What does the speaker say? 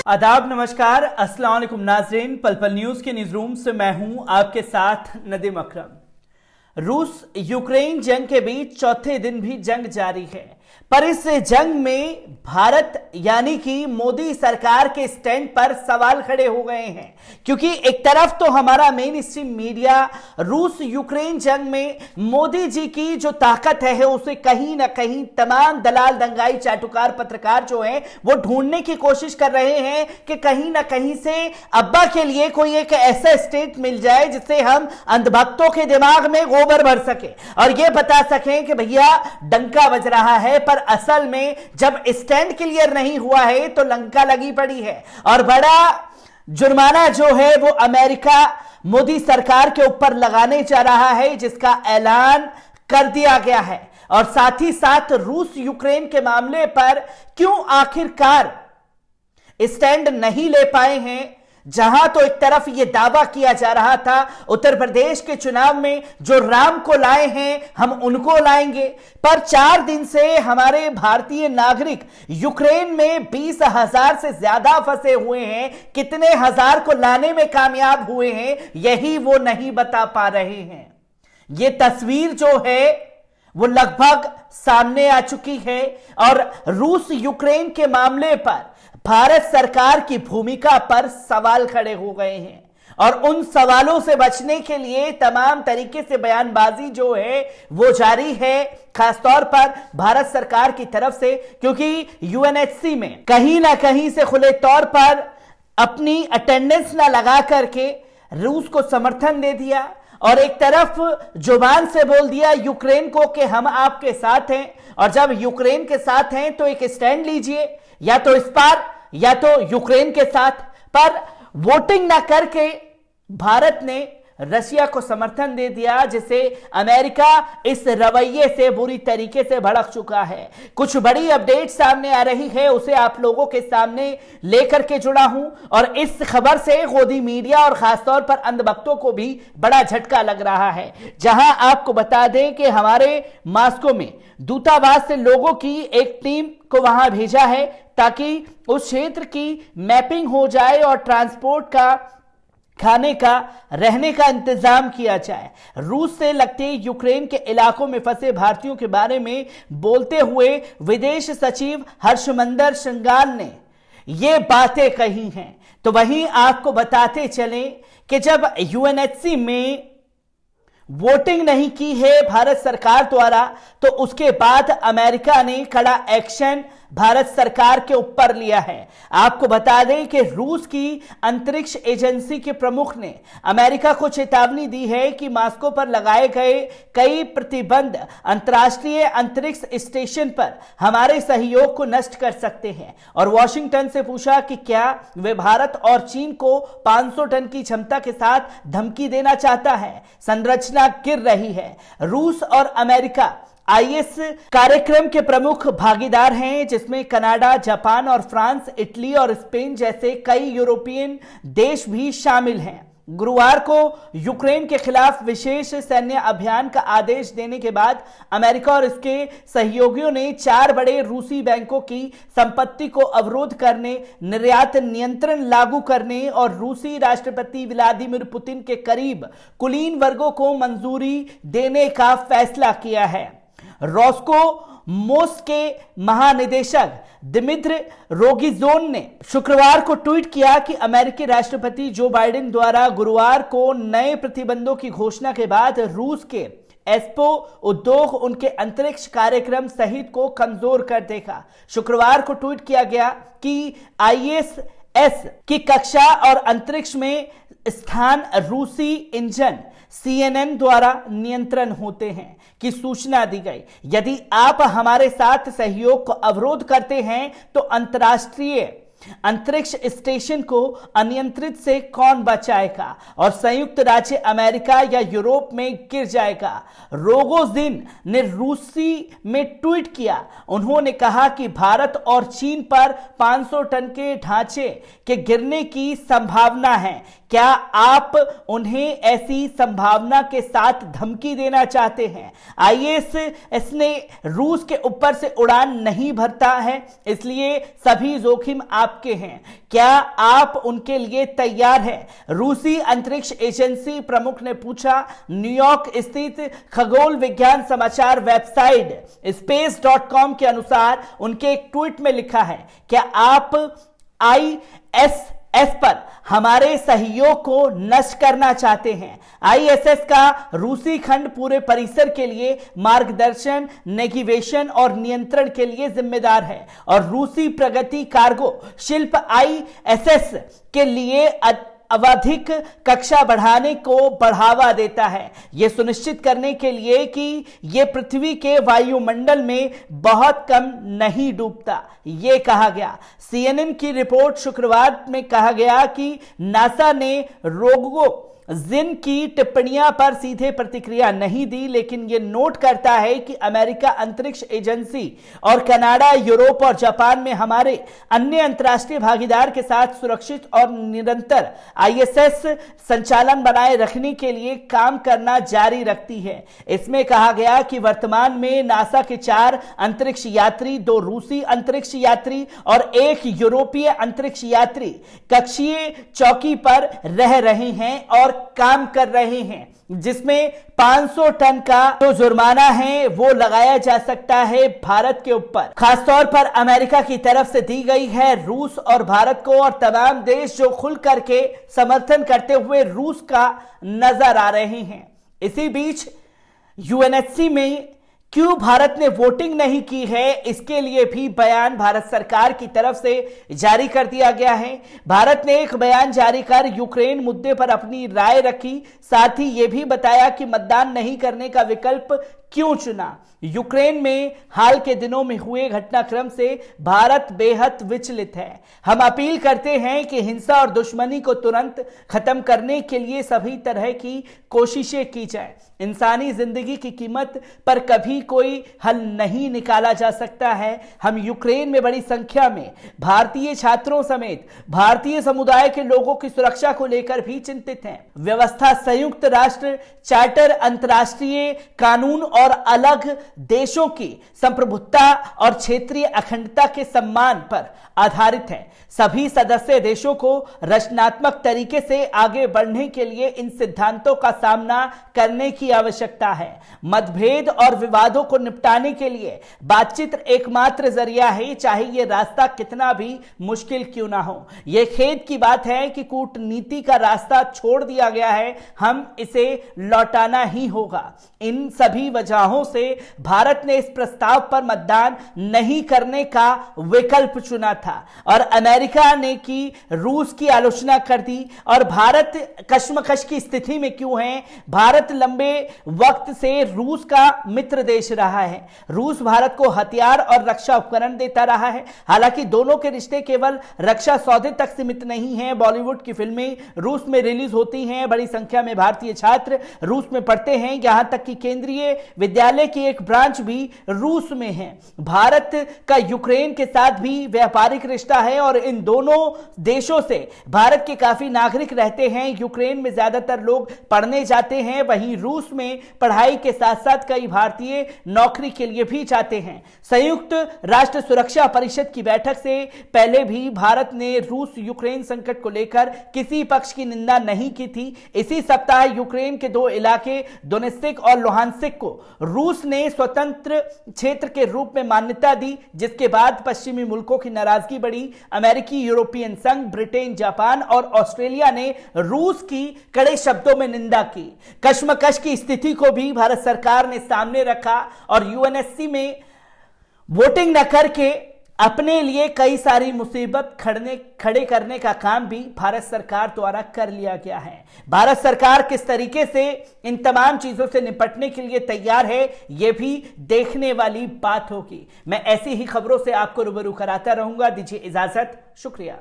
आदाब, नमस्कार, अस्सलाम वालेकुम नाज़रीन। पल पल न्यूज़ के न्यूज़ रूम से मैं हूं आपके साथ नदीम अकरम। रूस यूक्रेन जंग के बीच चौथे दिन भी जंग जारी है, पर इस जंग में भारत यानी कि मोदी सरकार के स्टैंड पर सवाल खड़े हो गए हैं, क्योंकि एक तरफ तो हमारा मेन स्ट्रीम मीडिया रूस यूक्रेन जंग में मोदी जी की जो ताकत है उसे कहीं ना कहीं तमाम दलाल दंगाई चाटुकार पत्रकार जो हैं वो ढूंढने की कोशिश कर रहे हैं कि कहीं ना कहीं से अब्बा के लिए कोई एक ऐसा स्टेट मिल जाए जिससे हम अंधभक्तों के दिमाग में गोबर भर सके और ये बता सकें कि भैया डंका बज रहा है। पर असल में जब स्टैंड क्लियर नहीं हुआ है तो लंका लगी पड़ी है और बड़ा जुर्माना जो है वो अमेरिका मोदी सरकार के ऊपर लगाने जा रहा है, जिसका ऐलान कर दिया गया है। और साथ ही साथ रूस यूक्रेन के मामले पर क्यों आखिरकार स्टैंड नहीं ले पाए हैं, जहां तो एक तरफ यह दावा किया जा रहा था उत्तर प्रदेश के चुनाव में जो राम को लाए हैं हम उनको लाएंगे, पर 4 दिन से हमारे भारतीय नागरिक यूक्रेन में 20,000 से ज्यादा फंसे हुए हैं। कितने हजार को लाने में कामयाब हुए हैं यही वो नहीं बता पा रहे हैं। ये तस्वीर जो है वो लगभग सामने आ चुकी है और रूस यूक्रेन के मामले पर भारत सरकार की भूमिका पर सवाल खड़े हो गए हैं और उन सवालों से बचने के लिए तमाम तरीके से बयानबाजी जो है वो जारी है, खासतौर पर भारत सरकार की तरफ से, क्योंकि यूएनएचसी में कहीं ना कहीं से खुले तौर पर अपनी अटेंडेंस ना लगा करके रूस को समर्थन दे दिया और एक तरफ जुबान से बोल दिया यूक्रेन को कि हम आपके साथ हैं। और जब यूक्रेन के साथ हैं तो एक स्टैंड लीजिए, या तो इस पार या तो यूक्रेन के साथ। पर वोटिंग ना करके भारत ने रशिया को समर्थन दे दिया, जिसे अमेरिका इस रवैये से बुरी तरीके से भड़क चुका है। कुछ बड़ी अपडेट सामने आ रही है, उसे आप लोगों के सामने लेकर के जुड़ा हूं और इस खबर से गोदी मीडिया और खासतौर पर अंधभक्तों को भी बड़ा झटका लग रहा है। जहां आपको बता दें कि हमारे मॉस्को में दूतावास से लोगों की एक टीम को वहां भेजा है ताकि उस क्षेत्र की मैपिंग हो जाए और ट्रांसपोर्ट का, खाने का, रहने का इंतजाम किया जाए। रूस से लगते यूक्रेन के इलाकों में फंसे भारतीयों के बारे में बोलते हुए विदेश सचिव हर्षमंदर श्रृंगाल ने ये बातें कही हैं। तो वहीं आपको बताते चलें कि जब यूएनएचसी में वोटिंग नहीं की है भारत सरकार द्वारा, तो उसके बाद अमेरिका ने कड़ा एक्शन भारत सरकार के ऊपर लिया है। आपको बता दें कि रूस की अंतरिक्ष एजेंसी के प्रमुख ने अमेरिका को चेतावनी दी है कि मॉस्को पर लगाए गए कई प्रतिबंध अंतर्राष्ट्रीय अंतरिक्ष स्टेशन पर हमारे सहयोग को नष्ट कर सकते हैं और वॉशिंगटन से पूछा कि क्या वे भारत और चीन को 500 टन की क्षमता के साथ धमकी देना चाहता है। संरचना गिर रही है। रूस और अमेरिका आईएस कार्यक्रम के प्रमुख भागीदार हैं, जिसमें कनाडा, जापान और फ्रांस, इटली और स्पेन जैसे कई यूरोपियन देश भी शामिल हैं। गुरुवार को यूक्रेन के खिलाफ विशेष सैन्य अभियान का आदेश देने के बाद अमेरिका और इसके सहयोगियों ने 4 बड़े रूसी बैंकों की संपत्ति को अवरोध करने, निर्यात नियंत्रण लागू करने और रूसी राष्ट्रपति व्लादिमीर पुतिन के करीब कुलीन वर्गों को मंजूरी देने का फैसला किया है। रोस्कोमोस के महानिदेशक दिमित्र रोगिजोन ने शुक्रवार को ट्वीट किया कि अमेरिकी राष्ट्रपति जो बाइडेन द्वारा गुरुवार को नए प्रतिबंधों की घोषणा के बाद रूस के एस्पो उद्योग उनके अंतरिक्ष कार्यक्रम सहित को कमजोर कर देगा। शुक्रवार को ट्वीट किया गया कि आईएसएस की कक्षा और अंतरिक्ष में स्थान रूसी इंजन CNN द्वारा नियंत्रण होते हैं की सूचना दी गई। यदि आप हमारे साथ सहयोग को अवरोध करते हैं तो अंतर्राष्ट्रीय अंतरिक्ष स्टेशन को अनियंत्रित से कौन बचाएगा और संयुक्त राज्य अमेरिका या यूरोप में गिर जाएगा। रोगोजिन ने रूसी में ट्वीट किया। उन्होंने कहा कि भारत और चीन पर 500 टन के ढांचे के गिरने की संभावना है, क्या आप उन्हें ऐसी संभावना के साथ धमकी देना चाहते हैं? आईएसएस ने रूस के ऊपर से उड़ान नहीं भरता है, इसलिए सभी जोखिम आपके हैं। क्या आप उनके लिए तैयार हैं? रूसी अंतरिक्ष एजेंसी प्रमुख ने पूछा। न्यूयॉर्क स्थित खगोल विज्ञान समाचार वेबसाइट space.com के अनुसार उनके एक ट्वीट में लिखा है, क्या आप आईएसएस पर हमारे सहयोग को नष्ट करना चाहते हैं? आईएसएस का रूसी खंड पूरे परिसर के लिए मार्गदर्शन, नेविगेशन और नियंत्रण के लिए जिम्मेदार है और रूसी प्रगति कार्गो शिल्प आईएसएस के लिए आवधिक कक्षा बढ़ाने को बढ़ावा देता है, यह सुनिश्चित करने के लिए कि यह पृथ्वी के वायुमंडल में बहुत कम नहीं डूबता, यह कहा गया। सीएनएन की रिपोर्ट शुक्रवार में कहा गया कि नासा ने रोगो जिन की टिप्पणियां पर सीधे प्रतिक्रिया नहीं दी, लेकिन यह नोट करता है कि अमेरिका अंतरिक्ष एजेंसी और कनाडा, यूरोप और जापान में हमारे अन्य अंतर्राष्ट्रीय भागीदार के साथ सुरक्षित और निरंतर आईएसएस संचालन बनाए रखने के लिए काम करना जारी रखती है। इसमें कहा गया कि वर्तमान में नासा के 4 अंतरिक्ष यात्री, 2 रूसी अंतरिक्ष यात्री और 1 यूरोपीय अंतरिक्ष यात्री कक्षीय चौकी पर रह रहे हैं और काम कर रहे हैं, जिसमें 500 टन का जो जुर्माना है वो लगाया जा सकता है भारत के ऊपर, खासतौर पर अमेरिका की तरफ से दी गई है। रूस और भारत को और तमाम देश जो खुल करके समर्थन करते हुए रूस का नजर आ रहे हैं। इसी बीच यूएनएससी में क्यों भारत ने वोटिंग नहीं की है, इसके लिए भी बयान भारत सरकार की तरफ से जारी कर दिया गया है। भारत ने एक बयान जारी कर यूक्रेन मुद्दे पर अपनी राय रखी, साथ ही यह भी बताया कि मतदान नहीं करने का विकल्प क्यों चुना। यूक्रेन में हाल के दिनों में हुए घटनाक्रम से भारत बेहद विचलित है। हम अपील करते हैं कि हिंसा और दुश्मनी को तुरंत खत्म करने के लिए सभी तरह की कोशिशें की जाए। इंसानी जिंदगी की कीमत पर कभी कोई हल नहीं निकाला जा सकता है। हम यूक्रेन में बड़ी संख्या में भारतीय छात्रों समेत भारतीय समुदाय के लोगों की सुरक्षा को लेकर भी चिंतित हैं। व्यवस्था संयुक्त राष्ट्र चार्टर, अंतर्राष्ट्रीय कानून और अलग देशों की संप्रभुता और क्षेत्रीय अखंडता के सम्मान पर आधारित है। सभी सदस्य देशों को रचनात्मक तरीके से आगे बढ़ने के लिए इन सिद्धांतों का सामना करने की आवश्यकता है। मतभेद और विवादों को निपटाने के लिए बातचीत एकमात्र जरिया है, चाहे यह रास्ता कितना भी मुश्किल क्यों ना हो। यह खेद की बात है कि कूटनीति का रास्ता छोड़ दिया गया है, हम इसे लौटाना ही होगा। इन सभी वजहों से भारत ने इस प्रस्ताव पर मतदान नहीं करने का विकल्प चुना था और अमेरिका ने की रूस की आलोचना कर दी। और भारत कश्मकश की स्थिति में क्यों है? भारत लंबे वक्त से रूस का मित्र देश रहा है। रूस भारत को हथियार और रक्षा उपकरण देता रहा है। हालांकि दोनों के रिश्ते केवल रक्षा सौदे तक सीमित नहीं है। बॉलीवुड की फिल्में रूस में रिलीज होती हैं, बड़ी संख्या में भारतीय छात्र रूस में पढ़ते हैं, यहां तक कि केंद्रीय विद्यालय की एक ब्रांच भी रूस में है। भारत का यूक्रेन के साथ भी व्यापारिक रिश्ता है और इन दोनों देशों से भारत के काफी नागरिक रहते हैं। यूक्रेन में ज्यादातर लोग पढ़ने जाते हैं, वहीं रूस में पढ़ाई के साथ साथ कई भारतीय नौकरी के लिए भी जाते हैं। संयुक्त राष्ट्र सुरक्षा परिषद की बैठक से पहले भी भारत ने रूस यूक्रेन संकट को लेकर किसी पक्ष की निंदा नहीं की थी। इसी सप्ताह यूक्रेन के 2 इलाके दोनेत्स्क और लुहांस्क को रूस ने स्वतंत्र क्षेत्र के रूप में मान्यता दी, जिसके बाद पश्चिमी मुल्कों की नाराजगी बढ़ी। अमेरिकी, यूरोपियन संघ, ब्रिटेन, जापान और ऑस्ट्रेलिया ने रूस की कड़े शब्दों में निंदा की। कश्मकश की स्थिति को भी भारत सरकार ने सामने रखा और यूएनएससी में वोटिंग न करके अपने लिए कई सारी मुसीबत खड़े करने का काम भी भारत सरकार द्वारा कर लिया गया है। भारत सरकार किस तरीके से इन तमाम चीजों से निपटने के लिए तैयार है, यह भी देखने वाली बात होगी। मैं ऐसी ही खबरों से आपको रूबरू कराता रहूंगा। दीजिए इजाजत, शुक्रिया।